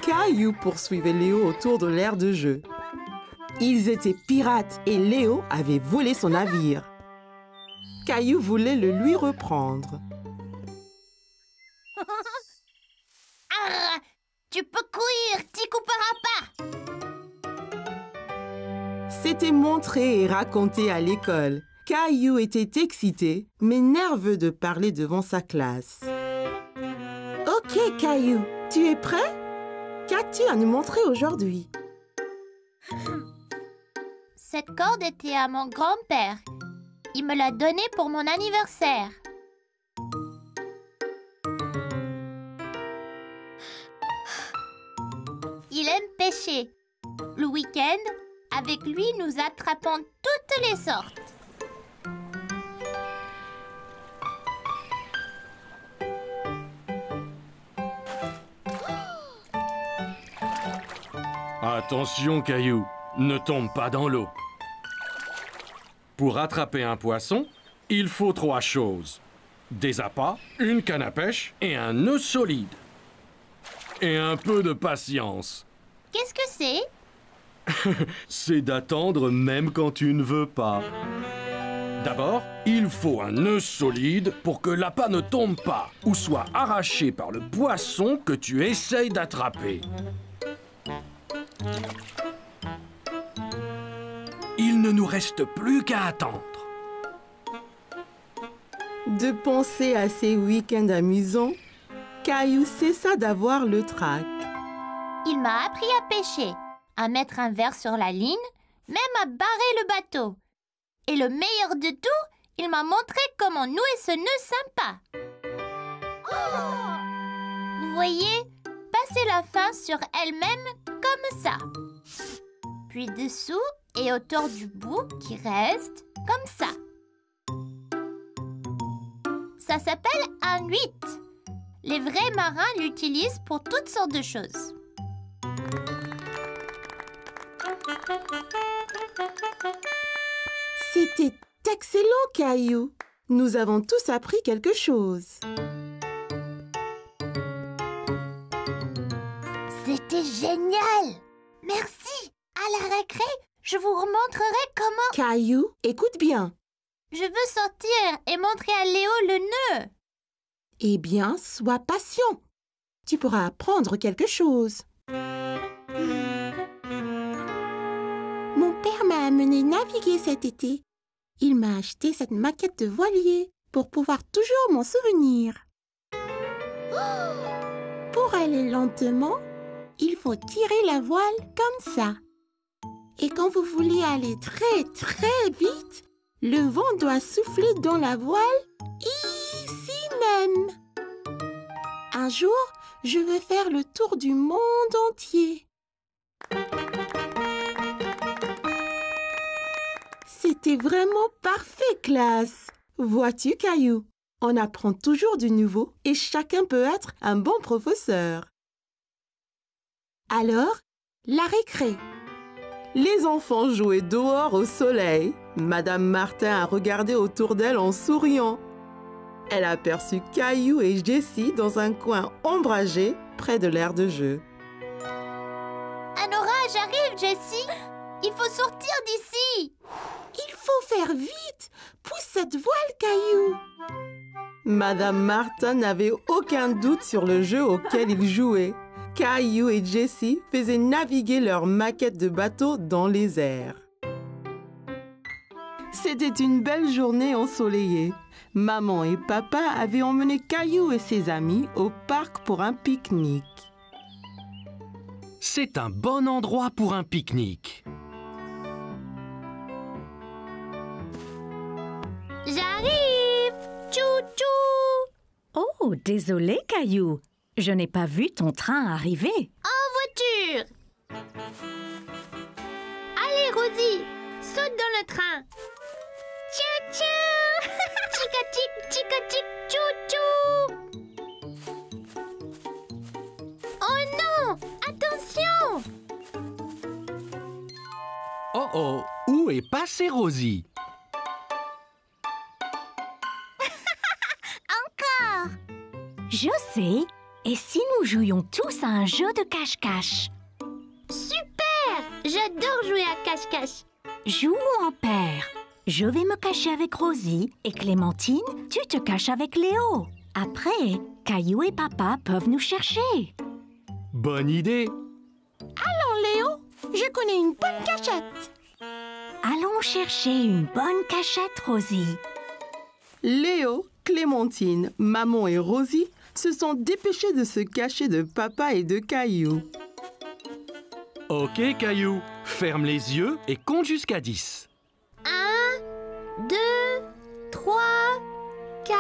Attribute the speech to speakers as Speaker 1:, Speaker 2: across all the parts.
Speaker 1: Caillou poursuivait Léo autour de l'aire de jeu. Ils étaient pirates et Léo avait volé son navire. Caillou voulait le lui reprendre.
Speaker 2: Ah, tu peux courir, t'y couperas pas.
Speaker 1: C'était montré et raconté à l'école. Caillou était excité, mais nerveux de parler devant sa classe. Ok, Caillou, tu es prêt? Qu'as-tu à nous montrer aujourd'hui?
Speaker 2: Cette corde était à mon grand-père. Il me l'a donnée pour mon anniversaire. Il aime pêcher. Le week-end, avec lui, nous attrapons toutes les sortes.
Speaker 3: Attention, Caillou, ne tombe pas dans l'eau. Pour attraper un poisson, il faut 3 choses. Des appâts, une canne à pêche et un nœud solide. Et un peu de patience.
Speaker 2: Qu'est-ce que c'est?
Speaker 3: C'est d'attendre même quand tu ne veux pas. D'abord, il faut un nœud solide pour que l'appât ne tombe pas ou soit arraché par le poisson que tu essayes d'attraper. Il ne nous reste plus qu'à attendre.
Speaker 1: De penser à ces week-ends amusants, Caillou cessa d'avoir le trac.
Speaker 2: Il m'a appris à pêcher, à mettre un verre sur la ligne, même à barrer le bateau. Et le meilleur de tout, il m'a montré comment nouer ce nœud sympa. Vous voyez, passer la fin sur elle-même comme ça. Puis dessous et autour du bout qui reste comme ça. Ça s'appelle un 8. Les vrais marins l'utilisent pour toutes sortes de choses.
Speaker 1: C'était excellent, Caillou. Nous avons tous appris quelque chose.
Speaker 2: C'était génial! Merci! À la récré, je vous remontrerai comment...
Speaker 1: Caillou, écoute bien.
Speaker 2: Je veux sortir et montrer à Léo le nœud.
Speaker 1: Eh bien, sois patient. Tu pourras apprendre quelque chose. Mon père m'a amené naviguer cet été. Il m'a acheté cette maquette de voilier pour pouvoir toujours m'en souvenir. Pour aller lentement, il faut tirer la voile comme ça. Et quand vous voulez aller très très vite, le vent doit souffler dans la voile ici même. Un jour, je veux faire le tour du monde entier. C'était vraiment parfait, classe. Vois-tu, Caillou, on apprend toujours du nouveau et chacun peut être un bon professeur. Alors, la récré. Les enfants jouaient dehors au soleil. Madame Martin a regardé autour d'elle en souriant. Elle aperçut Caillou et Jessie dans un coin ombragé près de l'aire de jeu.
Speaker 2: Un orage arrive, Jessie. Il faut sortir d'ici.
Speaker 1: Il faut faire vite. Pousse cette voile, Caillou. Madame Martin n'avait aucun doute sur le jeu auquel ils jouaient. Caillou et Jessie faisaient naviguer leur maquette de bateau dans les airs. C'était une belle journée ensoleillée. Maman et papa avaient emmené Caillou et ses amis au parc pour un pique-nique.
Speaker 3: C'est un bon endroit pour un pique-nique.
Speaker 2: J'arrive. Tchou-tchou.
Speaker 4: Oh, désolé, Caillou. Je n'ai pas vu ton train arriver.
Speaker 2: En voiture. Allez, Rosie, saute dans le train. Tchou-tchou. Chica-chic, tchou-tchou. Oh non, attention.
Speaker 3: Oh oh, où est passée Rosie?
Speaker 2: Encore.
Speaker 4: Je sais. Et si nous jouions tous à un jeu de cache-cache?
Speaker 2: Super! J'adore jouer à cache-cache.
Speaker 4: Jouons en paire. Je vais me cacher avec Rosie et Clémentine, tu te caches avec Léo. Après, Caillou et Papa peuvent nous chercher.
Speaker 3: Bonne idée.
Speaker 1: Léo, je connais une bonne cachette.
Speaker 4: Allons chercher une bonne cachette, Rosie.
Speaker 5: Léo, Clémentine, Maman et Rosie se sont dépêchés de se cacher de Papa et de Caillou.
Speaker 3: Ok, Caillou. Ferme les yeux et compte jusqu'à 10.
Speaker 2: 1, 2, 3, 4...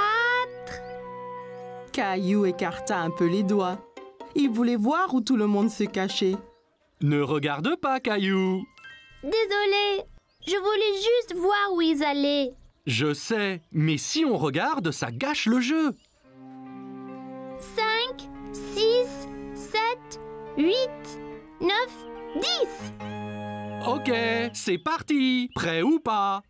Speaker 5: Caillou écarta un peu les doigts. Il voulait voir où tout le monde se cachait.
Speaker 3: Ne regarde pas, Caillou.
Speaker 2: Désolée, je voulais juste voir où ils allaient.
Speaker 3: Je sais, mais si on regarde, ça gâche le jeu.
Speaker 2: 5, 6, 7, 8, 9, 10.
Speaker 3: Ok, c'est parti. Prêt ou pas?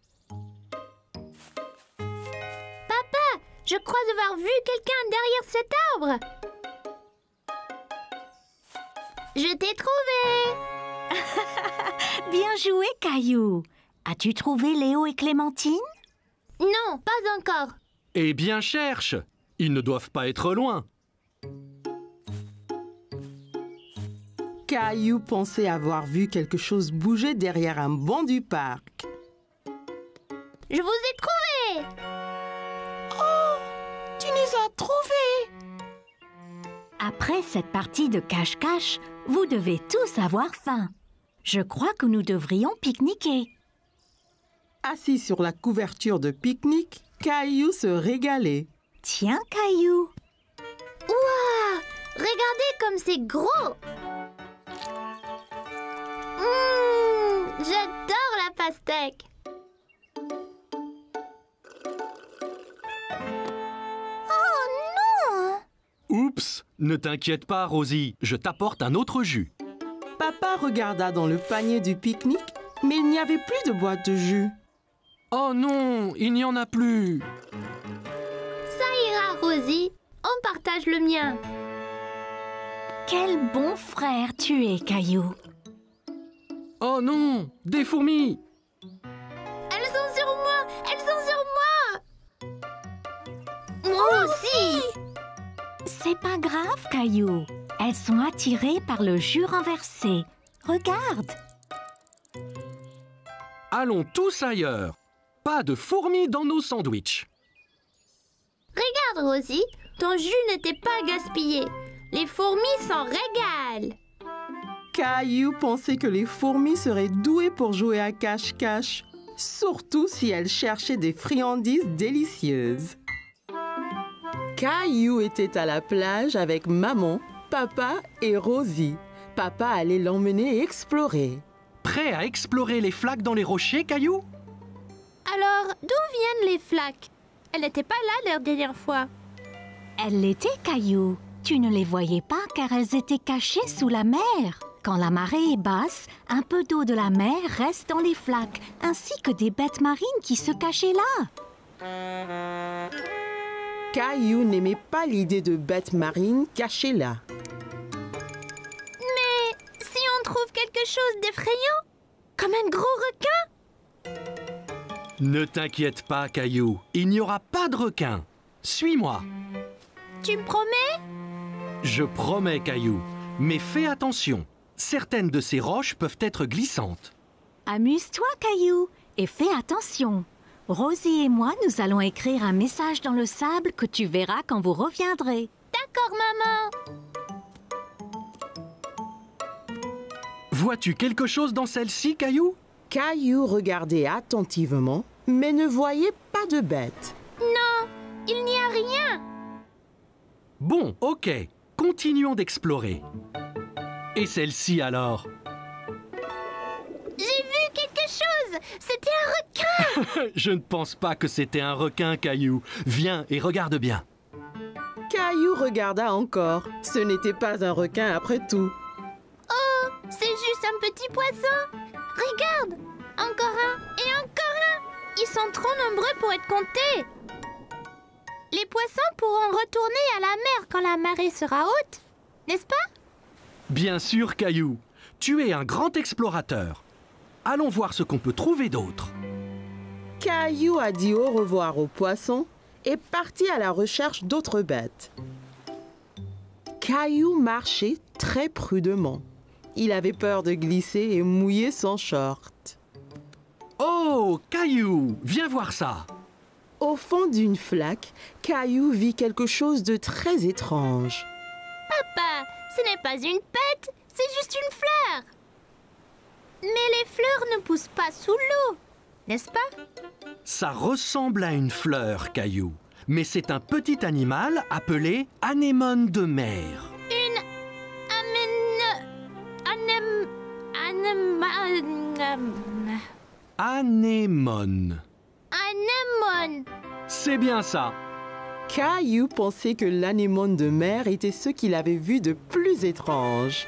Speaker 2: Papa, je crois avoir vu quelqu'un derrière cet arbre. Je t'ai trouvé.
Speaker 4: Bien joué, Caillou. As-tu trouvé Léo et Clémentine?
Speaker 2: Non, pas encore.
Speaker 3: Eh bien, cherche. Ils ne doivent pas être loin.
Speaker 5: Caillou pensait avoir vu quelque chose bouger derrière un banc du parc.
Speaker 2: Je vous ai trouvé.
Speaker 1: Tu nous as trouvés.
Speaker 4: Après cette partie de cache-cache, vous devez tous avoir faim. Je crois que nous devrions pique-niquer.
Speaker 5: Assis sur la couverture de pique-nique, Caillou se régalait.
Speaker 4: Tiens, Caillou.
Speaker 2: Waouh, regardez comme c'est gros. J'adore la pastèque. Oh non!
Speaker 3: Oups, ne t'inquiète pas, Rosie. Je t'apporte un autre jus.
Speaker 5: Papa regarda dans le panier du pique-nique, mais il n'y avait plus de boîte de jus.
Speaker 3: Oh non, il n'y en a plus.
Speaker 2: Ça ira, Rosie. On partage le mien.
Speaker 4: Quel bon frère tu es, Caillou.
Speaker 3: Oh non, des fourmis.
Speaker 2: Elles sont sur moi. Elles sont sur moi. Moi aussi.
Speaker 4: C'est pas grave, Caillou. Elles sont attirées par le jus renversé. Regarde.
Speaker 3: Allons tous ailleurs. Pas de fourmis dans nos sandwichs.
Speaker 2: Regarde, Rosie. Ton jus n'était pas gaspillé. Les fourmis s'en régalent.
Speaker 5: Caillou pensait que les fourmis seraient douées pour jouer à cache-cache, surtout si elles cherchaient des friandises délicieuses. Caillou était à la plage avec Maman, Papa et Rosie. Papa allait l'emmener explorer.
Speaker 3: Prêt à explorer les flaques dans les rochers, Caillou?
Speaker 2: Alors, d'où viennent les flaques? Elles n'étaient pas là la dernière fois.
Speaker 4: Elles l'étaient, Caillou. Tu ne les voyais pas car elles étaient cachées sous la mer. Quand la marée est basse, un peu d'eau de la mer reste dans les flaques, ainsi que des bêtes marines qui se cachaient là.
Speaker 5: Caillou n'aimait pas l'idée de bêtes marines cachées là.
Speaker 2: Mais si on trouve quelque chose d'effrayant, comme un gros requin?
Speaker 3: Ne t'inquiète pas, Caillou. Il n'y aura pas de requin. Suis-moi.
Speaker 2: Tu me promets?
Speaker 3: Je promets, Caillou. Mais fais attention. Certaines de ces roches peuvent être glissantes.
Speaker 4: Amuse-toi, Caillou, et fais attention. Rosie et moi, nous allons écrire un message dans le sable que tu verras quand vous reviendrez.
Speaker 2: D'accord, maman.
Speaker 3: Vois-tu quelque chose dans celle-ci, Caillou?
Speaker 5: Caillou regardait attentivement, mais ne voyait pas de bête.
Speaker 2: Non, il n'y a rien.
Speaker 3: Bon, ok. Continuons d'explorer. Et celle-ci alors?
Speaker 2: J'ai vu quelque chose. C'était un requin.
Speaker 3: Je ne pense pas que c'était un requin, Caillou. Viens et regarde bien.
Speaker 5: Caillou regarda encore. Ce n'était pas un requin après tout.
Speaker 2: Oh, c'est juste un petit poisson. Regarde, encore un et encore un. Ils sont trop nombreux pour être comptés. Les poissons pourront retourner à la mer quand la marée sera haute, n'est-ce pas?
Speaker 3: Bien sûr, Caillou. Tu es un grand explorateur. Allons voir ce qu'on peut trouver d'autre.
Speaker 5: Caillou a dit au revoir aux poissons et partit à la recherche d'autres bêtes. Caillou marchait très prudemment. Il avait peur de glisser et mouiller son short.
Speaker 3: Oh, Caillou, viens voir ça.
Speaker 5: Au fond d'une flaque, Caillou vit quelque chose de très étrange.
Speaker 2: Papa, ce n'est pas une pète, c'est juste une fleur. Mais les fleurs ne poussent pas sous l'eau, n'est-ce pas?
Speaker 3: Ça ressemble à une fleur, Caillou. Mais c'est un petit animal appelé anémone de mer. Anémone.
Speaker 2: Anémone.
Speaker 3: C'est bien ça.
Speaker 5: Caillou pensait que l'anémone de mer était ce qu'il avait vu de plus étrange.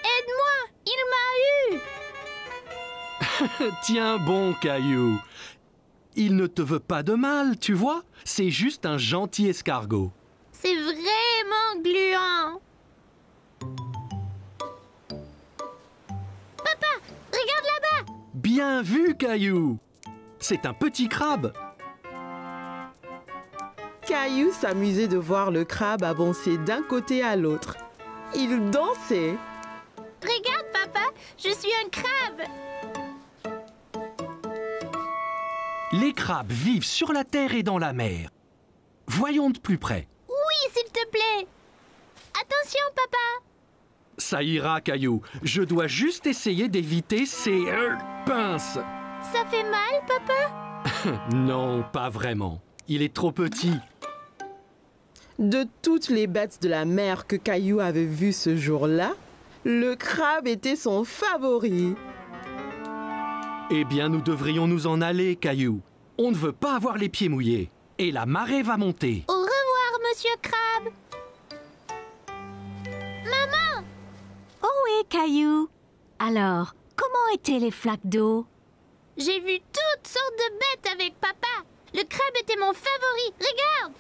Speaker 2: Aide-moi, il m'a eu.
Speaker 3: Tiens bon, Caillou. Il ne te veut pas de mal, tu vois. C'est juste un gentil escargot.
Speaker 2: C'est vraiment gluant. Papa, regarde là-bas.
Speaker 3: Bien vu, Caillou. C'est un petit crabe.
Speaker 5: Caillou s'amusait de voir le crabe avancer d'un côté à l'autre. Il dansait.
Speaker 2: Regarde, papa, je suis un crabe.
Speaker 3: Les crabes vivent sur la terre et dans la mer. Voyons de plus près.
Speaker 2: Oui, s'il te plaît. Attention, papa.
Speaker 3: Ça ira, Caillou. Je dois juste essayer d'éviter ces pinces.
Speaker 2: Ça fait mal, papa?
Speaker 3: Non, pas vraiment. Il est trop petit.
Speaker 5: De toutes les bêtes de la mer que Caillou avait vues ce jour-là, le crabe était son favori.
Speaker 3: Eh bien, nous devrions nous en aller, Caillou. On ne veut pas avoir les pieds mouillés. Et la marée va monter.
Speaker 2: Au revoir, monsieur Crabe. Maman!
Speaker 4: Oh oui, Caillou. Alors, comment étaient les flaques d'eau?
Speaker 2: J'ai vu toutes sortes de bêtes avec papa. Le crabe était mon favori. Regarde!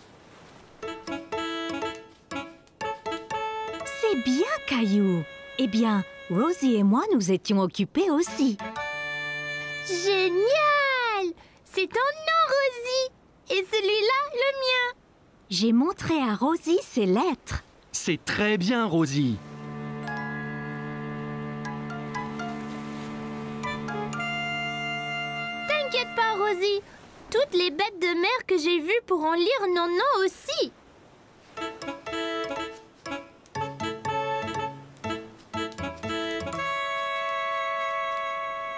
Speaker 4: C'est bien, Caillou. Eh bien, Rosie et moi nous étions occupés aussi.
Speaker 2: Génial! C'est ton nom, Rosie. Et celui-là, le mien.
Speaker 4: J'ai montré à Rosie ses lettres.
Speaker 3: C'est très bien, Rosie.
Speaker 2: T'inquiète pas, Rosie. Toutes les bêtes de mer que j'ai vues pourront lire nos noms aussi.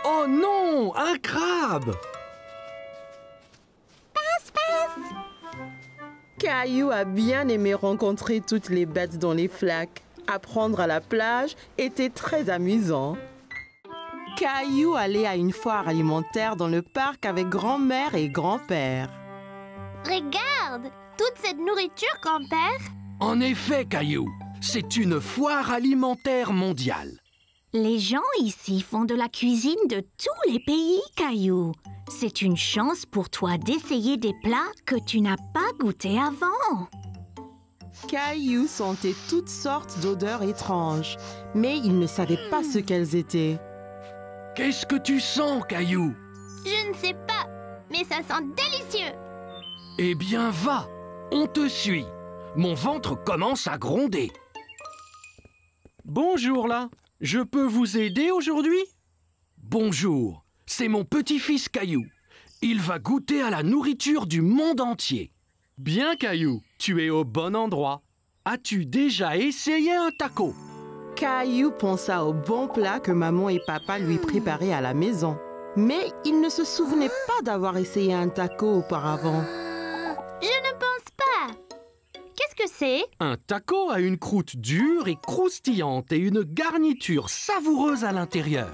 Speaker 3: Oh non, un crabe!
Speaker 5: Caillou a bien aimé rencontrer toutes les bêtes dans les flaques. Apprendre à la plage était très amusant. Caillou allait à une foire alimentaire dans le parc avec grand-mère et grand-père.
Speaker 2: Regarde, toute cette nourriture, grand-père.
Speaker 3: En effet, Caillou, c'est une foire alimentaire mondiale.
Speaker 4: Les gens ici font de la cuisine de tous les pays, Caillou. C'est une chance pour toi d'essayer des plats que tu n'as pas goûtés avant.
Speaker 5: Caillou sentait toutes sortes d'odeurs étranges, mais il ne savait pas ce qu'elles étaient.
Speaker 3: Qu'est-ce que tu sens, Caillou?
Speaker 2: Je ne sais pas, mais ça sent délicieux.
Speaker 3: Eh bien, va, on te suit. Mon ventre commence à gronder. Bonjour là, je peux vous aider aujourd'hui? Bonjour, c'est mon petit-fils Caillou. Il va goûter à la nourriture du monde entier. Bien, Caillou, tu es au bon endroit. As-tu déjà essayé un taco?
Speaker 5: Caillou pensa au bon plat que maman et papa lui préparaient à la maison. Mais il ne se souvenait pas d'avoir essayé un taco auparavant.
Speaker 2: Je ne pense pas. Qu'est-ce que c'est?
Speaker 3: Un taco a une croûte dure et croustillante et une garniture savoureuse à l'intérieur.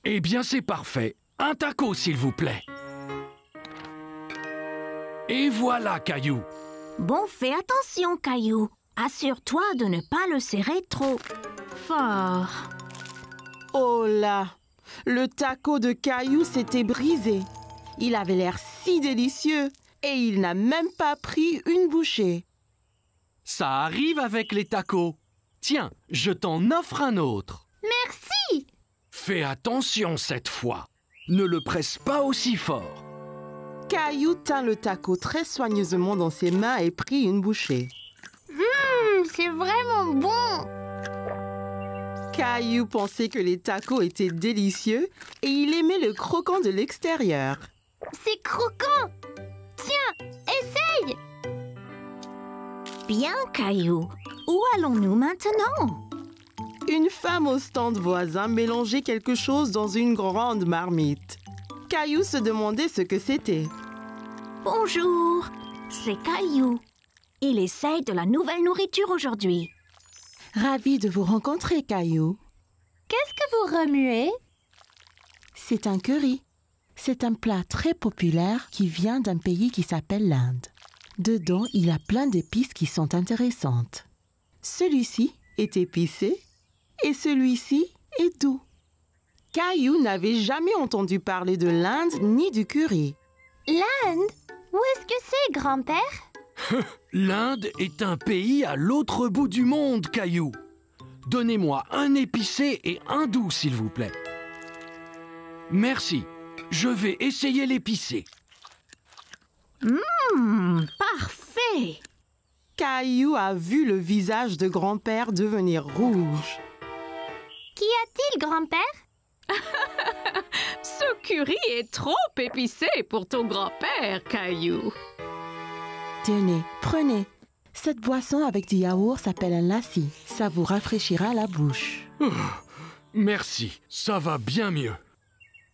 Speaker 3: Eh bien, c'est parfait. Un taco, s'il vous plaît. Et voilà, Caillou.
Speaker 4: Bon, fais attention, Caillou. Assure-toi de ne pas le serrer trop fort.
Speaker 5: Oh là! Le taco de Caillou s'était brisé. Il avait l'air si si délicieux et il n'a même pas pris une bouchée.
Speaker 3: Ça arrive avec les tacos. Tiens, je t'en offre un autre.
Speaker 2: Merci!
Speaker 3: Fais attention cette fois. Ne le presse pas aussi fort.
Speaker 5: Caillou tint le taco très soigneusement dans ses mains et prit une bouchée.
Speaker 2: C'est vraiment bon!
Speaker 5: Caillou pensait que les tacos étaient délicieux et il aimait le croquant de l'extérieur.
Speaker 2: C'est croquant! Tiens, essaye!
Speaker 4: Bien, Caillou. Où allons-nous maintenant?
Speaker 5: Une femme au stand voisin mélangeait quelque chose dans une grande marmite. Caillou se demandait ce que c'était.
Speaker 4: Bonjour, c'est Caillou. Il essaye de la nouvelle nourriture aujourd'hui.
Speaker 5: Ravi de vous rencontrer, Caillou.
Speaker 2: Qu'est-ce que vous remuez?
Speaker 5: C'est un curry. C'est un plat très populaire qui vient d'un pays qui s'appelle l'Inde. Dedans, il y a plein d'épices qui sont intéressantes. Celui-ci est épicé et celui-ci est doux. Caillou n'avait jamais entendu parler de l'Inde ni du curry.
Speaker 2: L'Inde? Où est-ce que c'est, grand-père?
Speaker 3: L'Inde est un pays à l'autre bout du monde, Caillou. Donnez-moi un épicé et un doux, s'il vous plaît. Merci. Je vais essayer l'épicé.
Speaker 4: Parfait.
Speaker 5: Caillou a vu le visage de grand-père devenir rouge.
Speaker 2: Qu'y a-t-il, grand-père?
Speaker 6: Ce curry est trop épicé pour ton grand-père, Caillou.
Speaker 5: Tenez, prenez. Cette boisson avec du yaourt s'appelle un lassi. Ça vous rafraîchira la bouche.
Speaker 3: Merci, ça va bien mieux.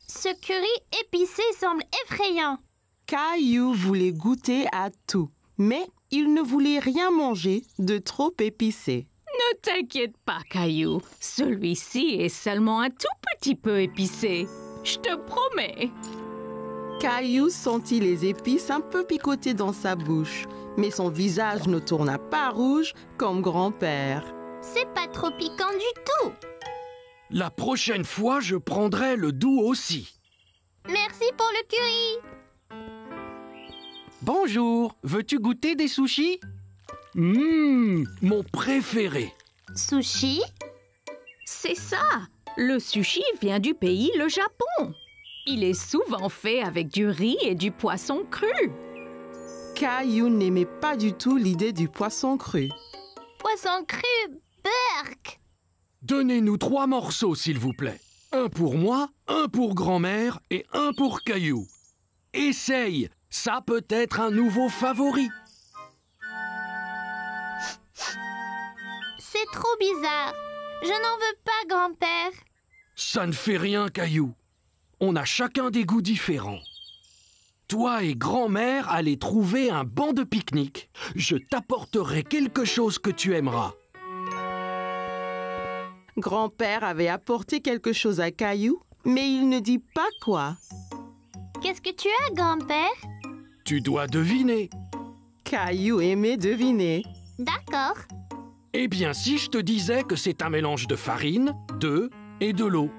Speaker 2: Ce curry épicé semble effrayant.
Speaker 5: Caillou voulait goûter à tout, mais il ne voulait rien manger de trop épicé.
Speaker 6: Ne t'inquiète pas, Caillou. Celui-ci est seulement un tout petit peu épicé. Je te promets.
Speaker 5: Caillou sentit les épices un peu picoter dans sa bouche, mais son visage ne tourna pas rouge comme grand-père.
Speaker 2: C'est pas trop piquant du tout.
Speaker 3: La prochaine fois, je prendrai le doux aussi.
Speaker 2: Merci pour le curry.
Speaker 3: Bonjour, veux-tu goûter des sushis? Mon préféré.
Speaker 2: Sushi?
Speaker 6: C'est ça. Le sushi vient du pays, le Japon. Il est souvent fait avec du riz et du poisson cru.
Speaker 5: Caillou n'aimait pas du tout l'idée du poisson cru.
Speaker 2: Poisson cru, burk!
Speaker 3: Donnez-nous 3 morceaux, s'il vous plaît. Un pour moi, un pour grand-mère et un pour Caillou. Essaye, ça peut être un nouveau favori.
Speaker 2: C'est trop bizarre. Je n'en veux pas, grand-père.
Speaker 3: Ça ne fait rien, Caillou. On a chacun des goûts différents. Toi et grand-mère allez trouver un banc de pique-nique. Je t'apporterai quelque chose que tu aimeras.
Speaker 5: Grand-père avait apporté quelque chose à Caillou, mais il ne dit pas quoi.
Speaker 2: Qu'est-ce que tu as, grand-père?
Speaker 3: Tu dois deviner.
Speaker 5: Caillou aimait deviner.
Speaker 2: D'accord.
Speaker 3: Eh bien, si je te disais que c'est un mélange de farine, d'œufs et de l'eau.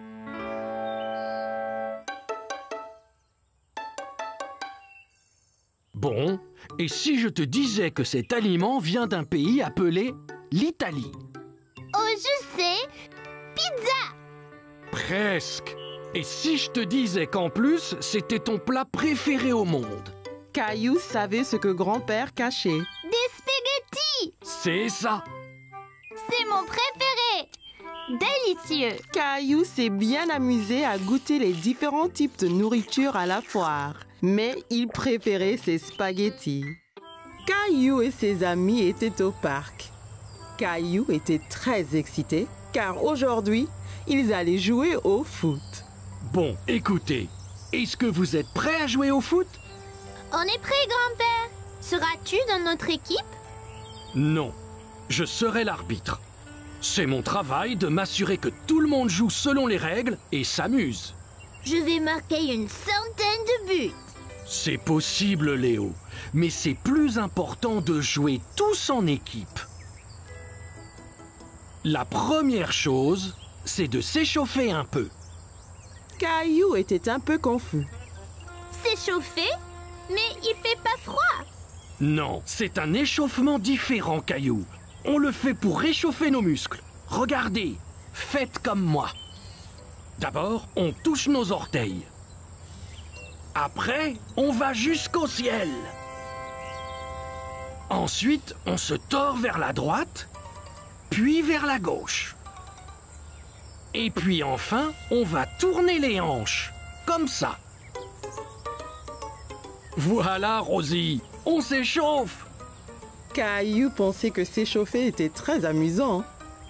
Speaker 3: Bon, et si je te disais que cet aliment vient d'un pays appelé l'Italie?
Speaker 2: Oh, je sais. Pizza!
Speaker 3: Presque. Et si je te disais qu'en plus, c'était ton plat préféré au monde?
Speaker 5: Caillou savait ce que grand-père cachait.
Speaker 2: Des spaghettis!
Speaker 3: C'est ça.
Speaker 2: C'est mon préféré! Délicieux!
Speaker 5: Caillou s'est bien amusé à goûter les différents types de nourriture à la foire, mais il préférait ses spaghettis. Caillou et ses amis étaient au parc. Caillou était très excité car aujourd'hui, ils allaient jouer au foot.
Speaker 3: Bon, écoutez, est-ce que vous êtes prêts à jouer au foot?
Speaker 2: On est prêt, grand-père! Seras-tu dans notre équipe?
Speaker 3: Non, je serai l'arbitre. C'est mon travail de m'assurer que tout le monde joue selon les règles et s'amuse.
Speaker 2: Je vais marquer une centaine de buts.
Speaker 3: C'est possible, Léo, mais c'est plus important de jouer tous en équipe. La première chose, c'est de s'échauffer un peu.
Speaker 5: Caillou était un peu confus.
Speaker 2: S'échauffer? Mais il fait pas froid.
Speaker 3: Non, c'est un échauffement différent, Caillou. On le fait pour réchauffer nos muscles. Regardez, faites comme moi. D'abord, on touche nos orteils. Après, on va jusqu'au ciel. Ensuite, on se tord vers la droite, puis vers la gauche. Et puis enfin, on va tourner les hanches, comme ça. Voilà, Rosie, on s'échauffe.
Speaker 5: Caillou pensait que s'échauffer était très amusant.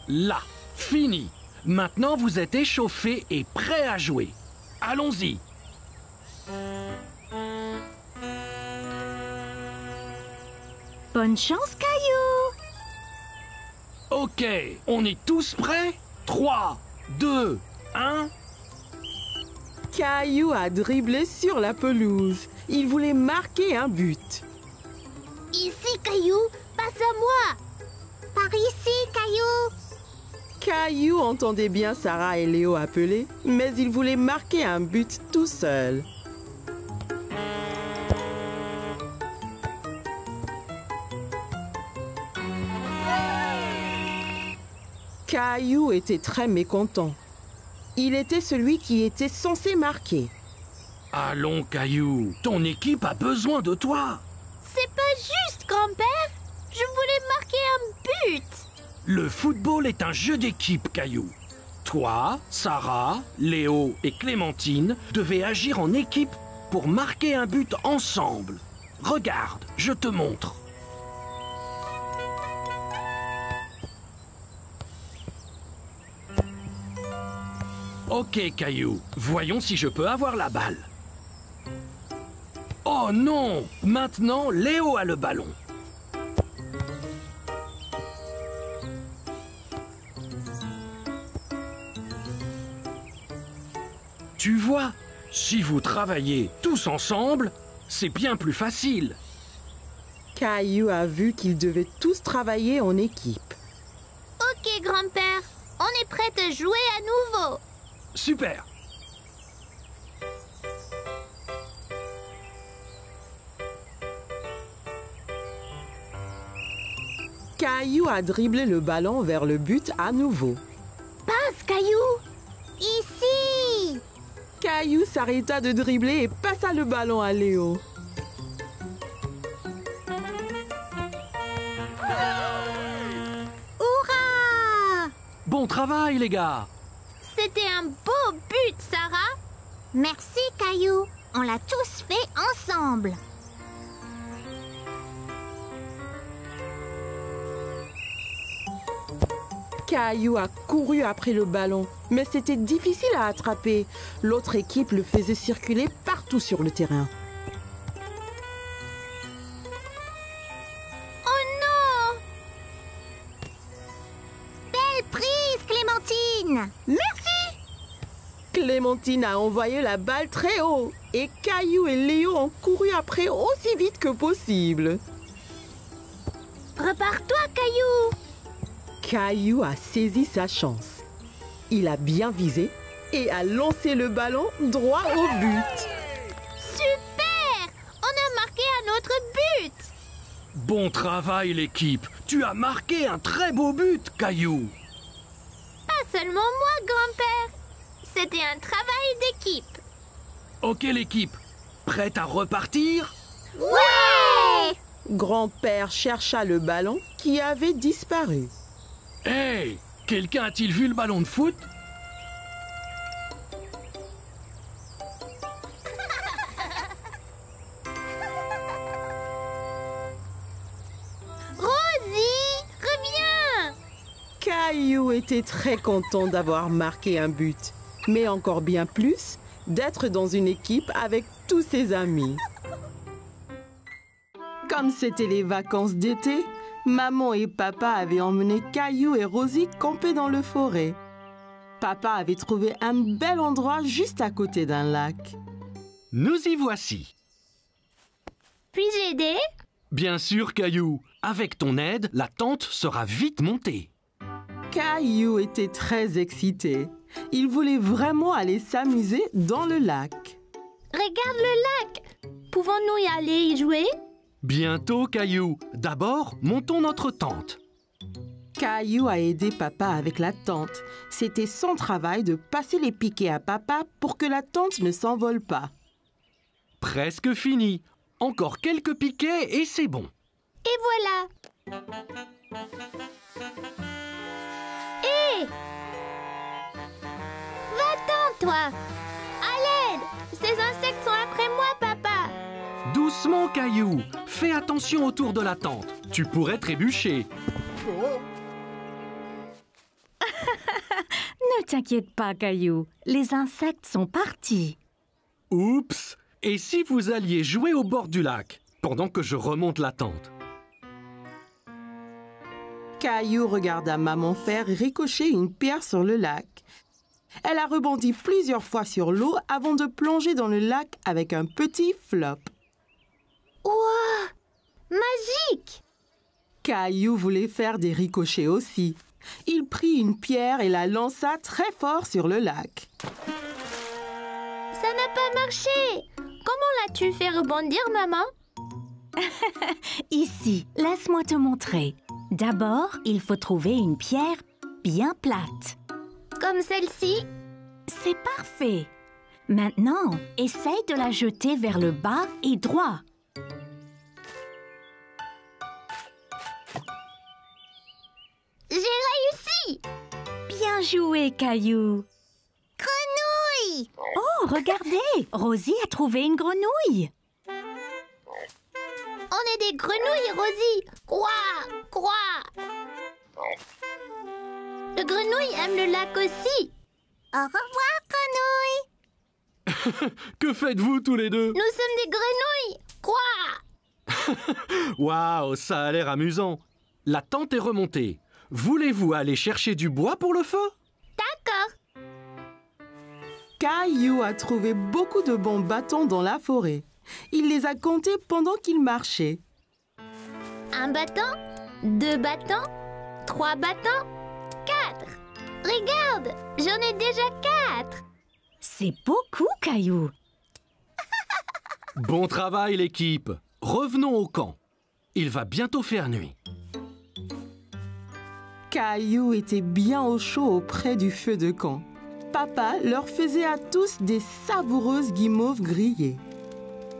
Speaker 3: Là, fini. Maintenant, vous êtes échauffés et prêts à jouer. Allons-y.
Speaker 4: Bonne chance, Caillou!
Speaker 3: Ok, on est tous prêts? 3, 2, 1...
Speaker 5: Caillou a dribblé sur la pelouse. Il voulait marquer un but.
Speaker 2: Ici, Caillou, passe à moi. Par ici, Caillou.
Speaker 5: Caillou entendait bien Sarah et Léo appeler, mais il voulait marquer un but tout seul. Caillou était très mécontent. Il était celui qui était censé marquer.
Speaker 3: Allons, Caillou, ton équipe a besoin de toi.
Speaker 2: C'est pas juste, grand-père. Je voulais marquer un but.
Speaker 3: Le football est un jeu d'équipe, Caillou. Toi, Sarah, Léo et Clémentine devaient agir en équipe pour marquer un but ensemble. Regarde, je te montre. Ok, Caillou, voyons si je peux avoir la balle. Oh non! Maintenant, Léo a le ballon. Tu vois, si vous travaillez tous ensemble, c'est bien plus facile.
Speaker 5: Caillou a vu qu'ils devaient tous travailler en équipe.
Speaker 2: Ok, grand-père. On est prêt à jouer à nouveau.
Speaker 3: Super!
Speaker 5: Caillou a dribblé le ballon vers le but à nouveau.
Speaker 2: Passe, Caillou. Ici.
Speaker 5: Caillou s'arrêta de dribbler et passa le ballon à Léo.
Speaker 2: Hurrah!
Speaker 3: Bon travail, les gars!
Speaker 2: C'était un beau but, Sarah. Merci, Caillou. On l'a tous fait ensemble.
Speaker 5: Caillou a couru après le ballon, mais c'était difficile à attraper. L'autre équipe le faisait circuler partout sur le terrain.
Speaker 2: Oh non! Belle prise, Clémentine!
Speaker 5: Merci! Clémentine a envoyé la balle très haut et Caillou et Léo ont couru après aussi vite que possible.
Speaker 2: Repars-toi, Caillou!
Speaker 5: Caillou a saisi sa chance. Il a bien visé et a lancé le ballon droit au but.
Speaker 2: Super! On a marqué un autre but!
Speaker 3: Bon travail, l'équipe! Tu as marqué un très beau but, Caillou!
Speaker 2: Pas seulement moi, grand-père. C'était un travail d'équipe.
Speaker 3: Ok, l'équipe, prête à repartir?
Speaker 2: Ouais!
Speaker 5: Grand-père chercha le ballon qui avait disparu.
Speaker 3: Hey! Quelqu'un a-t-il vu le ballon de foot?
Speaker 2: Rosie, reviens!
Speaker 5: Caillou était très content d'avoir marqué un but, mais encore bien plus d'être dans une équipe avec tous ses amis. Comme c'était les vacances d'été, maman et papa avaient emmené Caillou et Rosie camper dans le forêt. Papa avait trouvé un bel endroit juste à côté d'un lac.
Speaker 3: Nous y voici.
Speaker 2: Puis-je aider?
Speaker 3: Bien sûr, Caillou. Avec ton aide, la tente sera vite montée.
Speaker 5: Caillou était très excité. Il voulait vraiment aller s'amuser dans le lac.
Speaker 2: Regarde le lac! Pouvons-nous y aller y jouer?
Speaker 3: Bientôt, Caillou. D'abord, montons notre tente.
Speaker 5: Caillou a aidé papa avec la tente. C'était son travail de passer les piquets à papa pour que la tente ne s'envole pas.
Speaker 3: Presque fini. Encore quelques piquets et c'est bon.
Speaker 2: Et voilà! Hé! Va-t'en, toi! À l'aide! Ces insectes sont après moi, papa!
Speaker 3: Doucement, Caillou. Fais attention autour de la tente. Tu pourrais trébucher.
Speaker 4: Ne t'inquiète pas, Caillou. Les insectes sont partis.
Speaker 3: Oups! Et si vous alliez jouer au bord du lac, pendant que je remonte la tente?
Speaker 5: Caillou regarda maman faire ricocher une pierre sur le lac. Elle a rebondi plusieurs fois sur l'eau avant de plonger dans le lac avec un petit flop.
Speaker 2: Ouah! Magique!
Speaker 5: Caillou voulait faire des ricochets aussi. Il prit une pierre et la lança très fort sur le lac.
Speaker 2: Ça n'a pas marché! Comment l'as-tu fait rebondir, maman?
Speaker 4: Ici, laisse-moi te montrer. D'abord, il faut trouver une pierre bien plate.
Speaker 2: Comme celle-ci?
Speaker 4: C'est parfait. Maintenant, essaye de la jeter vers le bas et droit.
Speaker 2: J'ai réussi!
Speaker 4: Bien joué, Caillou.
Speaker 2: Grenouille!
Speaker 4: Oh, regardez, Rosie a trouvé une grenouille.
Speaker 2: On est des grenouilles, Rosie! Quoi? Le grenouille aime le lac aussi. Au revoir, grenouille!
Speaker 3: Que faites-vous tous les deux?
Speaker 2: Nous sommes des grenouilles! Quoi?
Speaker 3: Waouh, ça a l'air amusant. La tente est remontée. Voulez-vous aller chercher du bois pour le feu?
Speaker 2: D'accord.
Speaker 5: Caillou a trouvé beaucoup de bons bâtons dans la forêt. Il les a comptés pendant qu'il marchait.
Speaker 2: 1 bâton, 2 bâtons, 3 bâtons, 4. Regarde, j'en ai déjà 4.
Speaker 4: C'est beaucoup, Caillou.
Speaker 3: Bon travail, l'équipe. Revenons au camp. Il va bientôt faire nuit.
Speaker 5: Caillou était bien au chaud auprès du feu de camp. Papa leur faisait à tous des savoureuses guimauves grillées.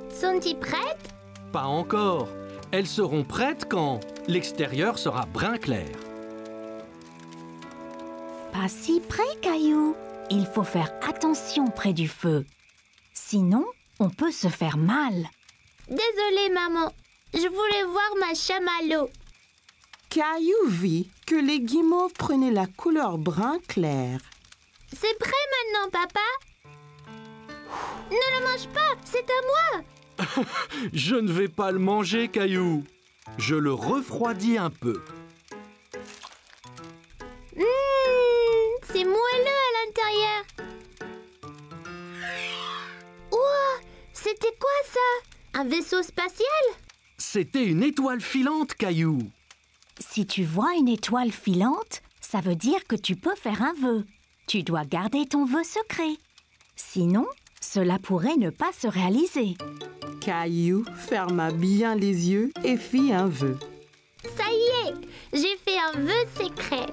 Speaker 2: Sont-ils prêtes?
Speaker 3: Pas encore. Elles seront prêtes quand l'extérieur sera brun clair.
Speaker 4: Pas si près, Caillou. Il faut faire attention près du feu. Sinon, on peut se faire mal.
Speaker 2: Désolée, maman. Je voulais voir ma chamallow.
Speaker 5: Caillou vit que les guimauves prenaient la couleur brun clair.
Speaker 2: C'est prêt maintenant, papa? Ne le mange pas, c'est à moi.
Speaker 3: Je ne vais pas le manger, Caillou. Je le refroidis un peu.
Speaker 2: C'est moelleux à l'intérieur. Ouah, c'était quoi ça? Un vaisseau spatial?
Speaker 3: C'était une étoile filante, Caillou.
Speaker 4: Si tu vois une étoile filante, ça veut dire que tu peux faire un vœu. Tu dois garder ton vœu secret. Sinon, cela pourrait ne pas se réaliser.
Speaker 5: Caillou ferma bien les yeux et fit un vœu.
Speaker 2: Ça y est, j'ai fait un vœu secret.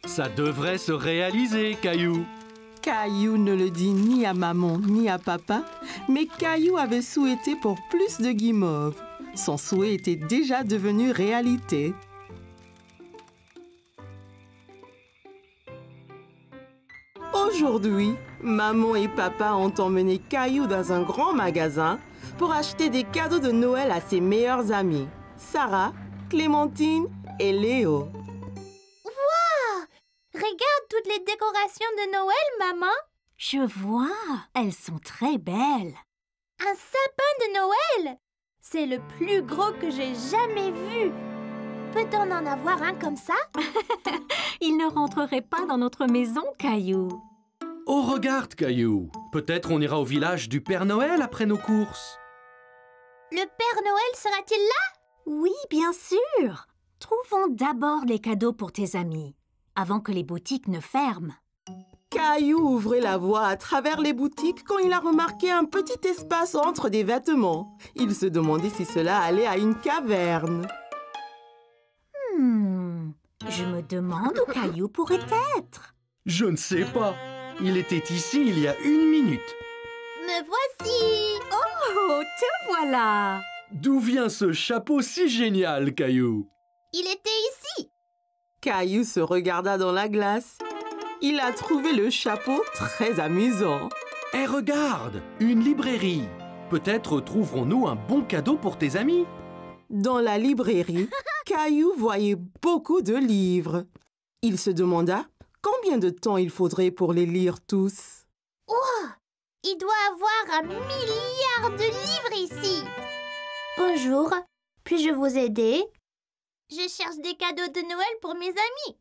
Speaker 3: Ça devrait se réaliser, Caillou.
Speaker 5: Caillou ne le dit ni à maman ni à papa, mais Caillou avait souhaité pour plus de guimauves. Son souhait était déjà devenu réalité. Aujourd'hui, maman et papa ont emmené Caillou dans un grand magasin pour acheter des cadeaux de Noël à ses meilleurs amis, Sarah, Clémentine et Léo.
Speaker 2: Regarde toutes les décorations de Noël, maman.
Speaker 4: Je vois, elles sont très belles.
Speaker 2: Un sapin de Noël. C'est le plus gros que j'ai jamais vu. Peut-on en avoir un comme ça?
Speaker 4: Il ne rentrerait pas dans notre maison, Caillou.
Speaker 3: Oh, regarde, Caillou. Peut-être on ira au village du Père Noël après nos courses.
Speaker 2: Le Père Noël sera-t-il là?
Speaker 4: Oui, bien sûr. Trouvons d'abord les cadeaux pour tes amis, avant que les boutiques ne ferment.
Speaker 5: Caillou ouvrait la voie à travers les boutiques quand il a remarqué un petit espace entre des vêtements. Il se demandait si cela allait à une caverne.
Speaker 4: Je me demande où Caillou pourrait être.
Speaker 3: Je ne sais pas. Il était ici il y a 1 minute.
Speaker 2: Me voici!
Speaker 4: Oh, te voilà!
Speaker 3: D'où vient ce chapeau si génial, Caillou?
Speaker 2: Il était ici!
Speaker 5: Caillou se regarda dans la glace. Il a trouvé le chapeau très amusant.
Speaker 3: Eh, regarde, une librairie. Peut-être trouverons-nous un bon cadeau pour tes amis.
Speaker 5: Dans la librairie, Caillou voyait beaucoup de livres. Il se demanda combien de temps il faudrait pour les lire tous.
Speaker 2: Il doit avoir 1 milliard de livres ici! Bonjour, puis-je vous aider? Je cherche des cadeaux de Noël pour mes amis.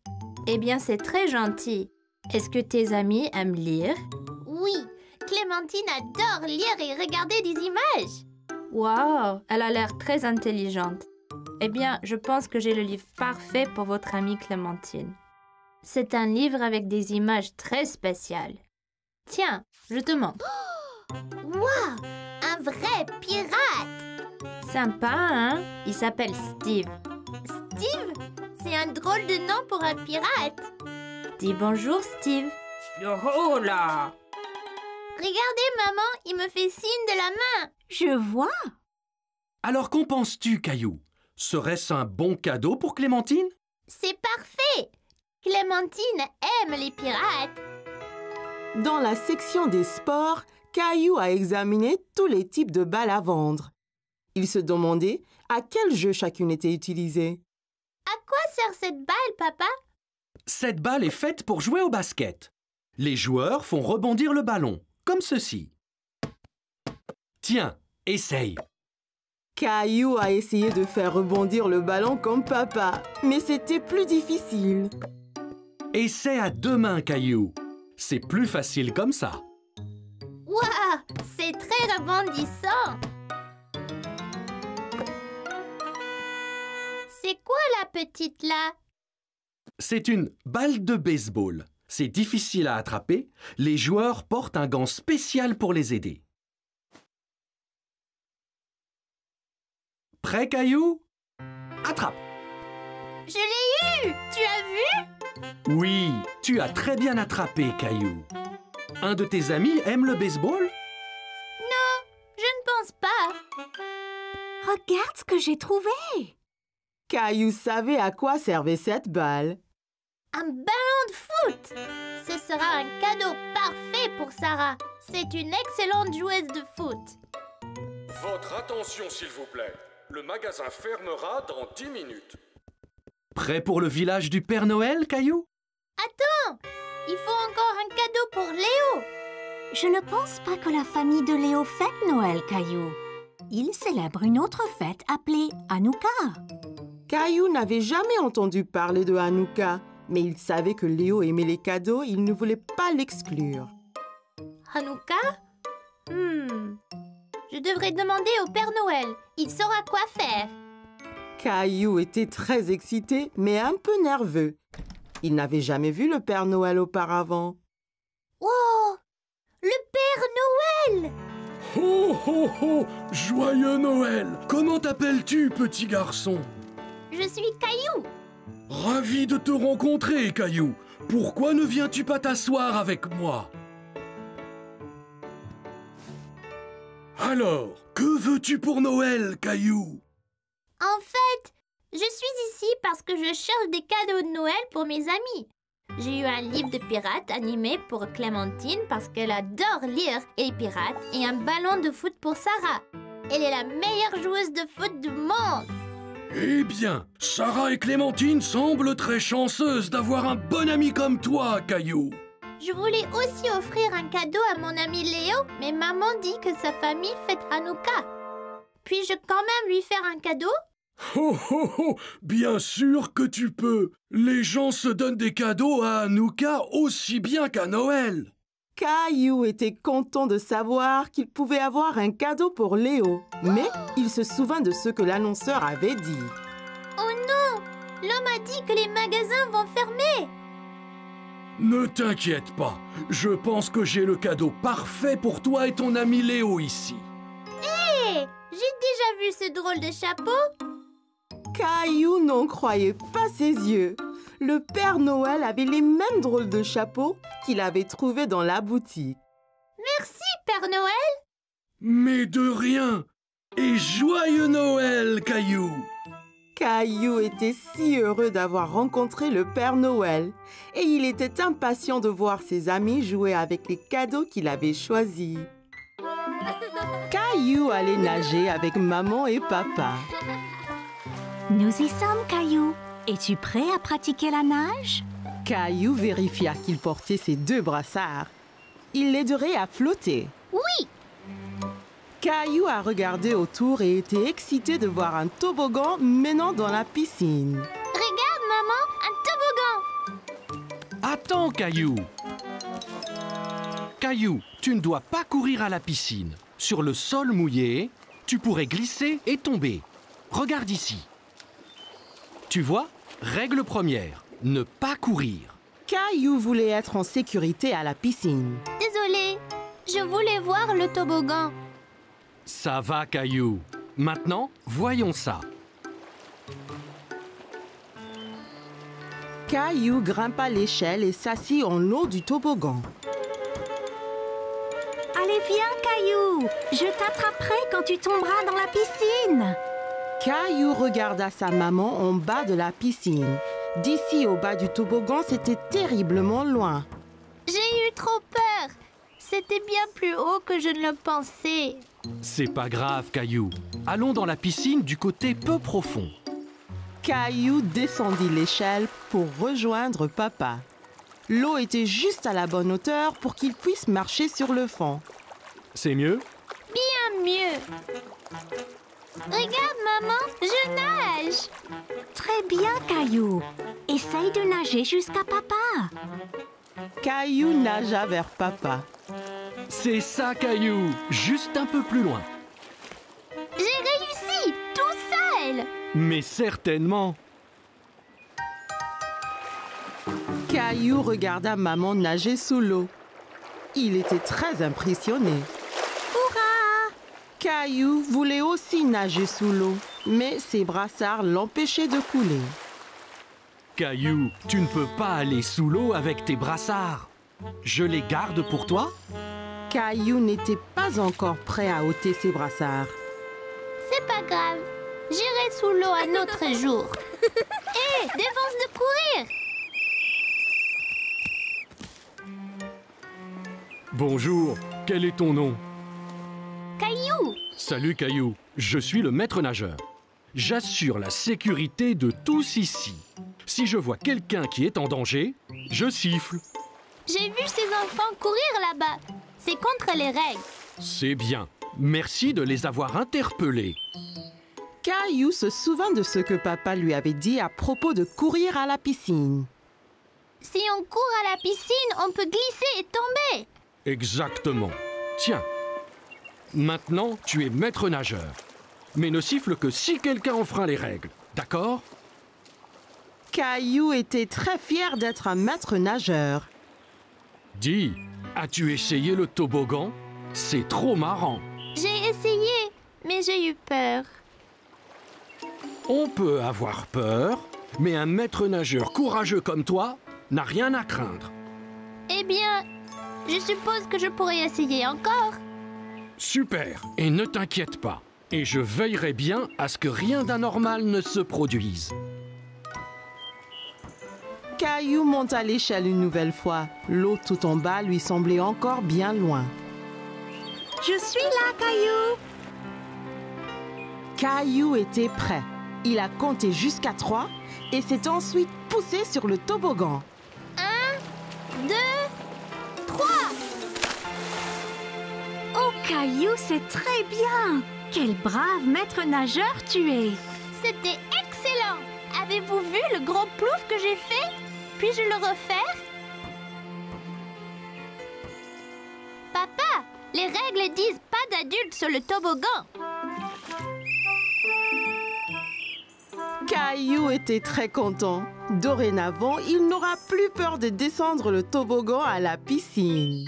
Speaker 7: Eh bien, c'est très gentil. Est-ce que tes amis aiment lire?
Speaker 2: Oui, Clémentine adore lire et regarder des images.
Speaker 7: Waouh, elle a l'air très intelligente. Eh bien, je pense que j'ai le livre parfait pour votre amie Clémentine. C'est un livre avec des images très spéciales. Tiens, je te montre.
Speaker 2: Waouh, un vrai pirate!
Speaker 7: Sympa, hein? Il s'appelle Steve.
Speaker 2: Steve, c'est un drôle de nom pour un pirate.
Speaker 7: Dis bonjour, Steve.
Speaker 8: Yoho là!
Speaker 2: Regardez, maman, il me fait signe de la main.
Speaker 4: Je vois.
Speaker 3: Alors qu'en penses-tu, Caillou? Serait-ce un bon cadeau pour Clémentine?
Speaker 2: C'est parfait. Clémentine aime les pirates.
Speaker 5: Dans la section des sports, Caillou a examiné tous les types de balles à vendre. Il se demandait à quel jeu chacune était utilisée.
Speaker 2: À quoi sert cette balle, papa?
Speaker 3: Cette balle est faite pour jouer au basket. Les joueurs font rebondir le ballon, comme ceci. Tiens, essaye.
Speaker 5: Caillou a essayé de faire rebondir le ballon comme papa, mais c'était plus difficile.
Speaker 3: Essaie à 2 mains, Caillou. C'est plus facile comme ça.
Speaker 2: Waouh, c'est très rebondissant. C'est quoi la petite là?
Speaker 3: C'est une balle de baseball. C'est difficile à attraper. Les joueurs portent un gant spécial pour les aider. Prêt, Caillou? Attrape!
Speaker 2: Je l'ai eu! Tu as vu?
Speaker 3: Oui, tu as très bien attrapé, Caillou. Un de tes amis aime le baseball?
Speaker 2: Non, je ne pense pas.
Speaker 4: Regarde ce que j'ai trouvé.
Speaker 5: Caillou savait à quoi servait cette balle.
Speaker 2: Un ballon de foot! Ce sera un cadeau parfait pour Sarah. C'est une excellente joueuse de foot.
Speaker 3: Votre attention, s'il vous plaît. Le magasin fermera dans 10 minutes. Prêt pour le village du Père Noël, Caillou?
Speaker 2: Attends! Il faut encore un cadeau pour Léo.
Speaker 4: Je ne pense pas que la famille de Léo fête Noël, Caillou. Il célèbre une autre fête appelée Hanouka.
Speaker 5: Caillou n'avait jamais entendu parler de Hanouka, mais il savait que Léo aimait les cadeaux et il ne voulait pas l'exclure.
Speaker 2: Hanouka? Je devrais demander au Père Noël. Il saura quoi faire.
Speaker 5: Caillou était très excité, mais un peu nerveux. Il n'avait jamais vu le Père Noël auparavant.
Speaker 2: Wow! Le Père Noël!
Speaker 3: Ho, ho, ho! Joyeux Noël! Comment t'appelles-tu, petit garçon?
Speaker 2: Je suis Caillou.
Speaker 3: Ravi de te rencontrer, Caillou. Pourquoi ne viens-tu pas t'asseoir avec moi? Alors, que veux-tu pour Noël, Caillou?
Speaker 2: En fait, je suis ici parce que je cherche des cadeaux de Noël pour mes amis. J'ai eu un livre de pirates animé pour Clémentine parce qu'elle adore lire et les pirates et un ballon de foot pour Sarah. Elle est la meilleure joueuse de foot du monde.
Speaker 3: Eh bien, Sarah et Clémentine semblent très chanceuses d'avoir un bon ami comme toi, Caillou.
Speaker 2: Je voulais aussi offrir un cadeau à mon ami Léo, mais maman dit que sa famille fête Hanouka. Puis-je quand même lui faire un cadeau?
Speaker 3: Oh, oh, oh, bien sûr que tu peux. Les gens se donnent des cadeaux à Hanouka aussi bien qu'à Noël.
Speaker 5: Caillou était content de savoir qu'il pouvait avoir un cadeau pour Léo, mais il se souvint de ce que l'annonceur avait dit.
Speaker 2: Oh non! L'homme a dit que les magasins vont fermer.
Speaker 3: Ne t'inquiète pas, je pense que j'ai le cadeau parfait pour toi et ton ami Léo ici.
Speaker 2: Hé, j'ai déjà vu ce drôle de chapeau.
Speaker 5: Caillou n'en croyait pas ses yeux. Le Père Noël avait les mêmes drôles de chapeaux qu'il avait trouvés dans la boutique.
Speaker 2: Merci, Père Noël.
Speaker 3: Mais de rien. Et joyeux Noël, Caillou.
Speaker 5: Caillou était si heureux d'avoir rencontré le Père Noël et il était impatient de voir ses amis jouer avec les cadeaux qu'il avait choisis. Caillou allait nager avec maman et papa.
Speaker 4: Nous y sommes, Caillou. Es-tu prêt à pratiquer la nage?
Speaker 5: Caillou vérifia qu'il portait ses 2 brassards. Il l'aiderait à flotter.
Speaker 2: Oui.
Speaker 5: Caillou a regardé autour et était excité de voir un toboggan menant dans la piscine.
Speaker 2: Regarde, maman, un toboggan.
Speaker 3: Attends, Caillou. Caillou, tu ne dois pas courir à la piscine. Sur le sol mouillé, tu pourrais glisser et tomber. Regarde ici. Tu vois, règle première, ne pas courir.
Speaker 5: Caillou voulait être en sécurité à la piscine.
Speaker 2: Désolée, je voulais voir le toboggan.
Speaker 3: Ça va, Caillou. Maintenant, voyons ça.
Speaker 5: Caillou grimpa l'échelle et s'assit en haut du toboggan.
Speaker 4: Allez, viens, Caillou. Je t'attraperai quand tu tomberas dans la piscine.
Speaker 5: Caillou regarda sa maman en bas de la piscine. D'ici au bas du toboggan, c'était terriblement loin.
Speaker 2: J'ai eu trop peur. C'était bien plus haut que je ne le pensais.
Speaker 3: C'est pas grave, Caillou. Allons dans la piscine du côté peu profond.
Speaker 5: Caillou descendit l'échelle pour rejoindre papa. L'eau était juste à la bonne hauteur pour qu'il puisse marcher sur le fond.
Speaker 3: C'est mieux?
Speaker 2: Bien mieux. Regarde, maman, je nage.
Speaker 4: Très bien, Caillou. Essaye de nager jusqu'à papa.
Speaker 5: Caillou nagea vers papa.
Speaker 3: C'est ça, Caillou. Juste un peu plus loin.
Speaker 2: J'ai réussi, tout seul.
Speaker 3: Mais certainement.
Speaker 5: Caillou regarda maman nager sous l'eau. Il était très impressionné.
Speaker 4: Hurrah!
Speaker 5: Caillou voulait aussi nager sous l'eau, mais ses brassards l'empêchaient de couler.
Speaker 3: Caillou, tu ne peux pas aller sous l'eau avec tes brassards. Je les garde pour toi?
Speaker 5: Caillou n'était pas encore prêt à ôter ses brassards.
Speaker 2: C'est pas grave. J'irai sous l'eau un autre jour. Hé, défense de courir.
Speaker 3: Bonjour, quel est ton nom?
Speaker 2: Caillou.
Speaker 3: Salut, Caillou. Je suis le maître nageur. J'assure la sécurité de tous ici. Si je vois quelqu'un qui est en danger, je siffle.
Speaker 2: J'ai vu ces enfants courir là-bas. C'est contre les règles.
Speaker 3: C'est bien. Merci de les avoir interpellés.
Speaker 5: Caillou se souvint de ce que papa lui avait dit à propos de courir à la piscine.
Speaker 2: Si on court à la piscine, on peut glisser et tomber.
Speaker 3: Exactement. Tiens. Maintenant, tu es maître nageur. Mais ne siffle que si quelqu'un enfreint les règles. D'accord?
Speaker 5: Caillou était très fier d'être un maître nageur.
Speaker 3: Dis, as-tu essayé le toboggan? C'est trop marrant.
Speaker 2: J'ai essayé, mais j'ai eu peur.
Speaker 3: On peut avoir peur, mais un maître nageur courageux comme toi n'a rien à craindre.
Speaker 2: Eh bien, je suppose que je pourrais essayer encore.
Speaker 3: Super, et ne t'inquiète pas. Et je veillerai bien à ce que rien d'anormal ne se produise.
Speaker 5: Caillou monta l'échelle une nouvelle fois. L'eau tout en bas lui semblait encore bien loin.
Speaker 4: Je suis là, Caillou.
Speaker 5: Caillou était prêt. Il a compté jusqu'à 3 et s'est ensuite poussé sur le toboggan.
Speaker 2: 1, 2, 3.
Speaker 4: Oh, Caillou, c'est très bien. Quel brave maître nageur tu es.
Speaker 2: C'était excellent. Avez-vous vu le gros plouf que j'ai fait? Puis-je le refaire? Papa, les règles disent pas d'adultes sur le toboggan.
Speaker 5: Caillou était très content. Dorénavant, il n'aura plus peur de descendre le toboggan à la piscine.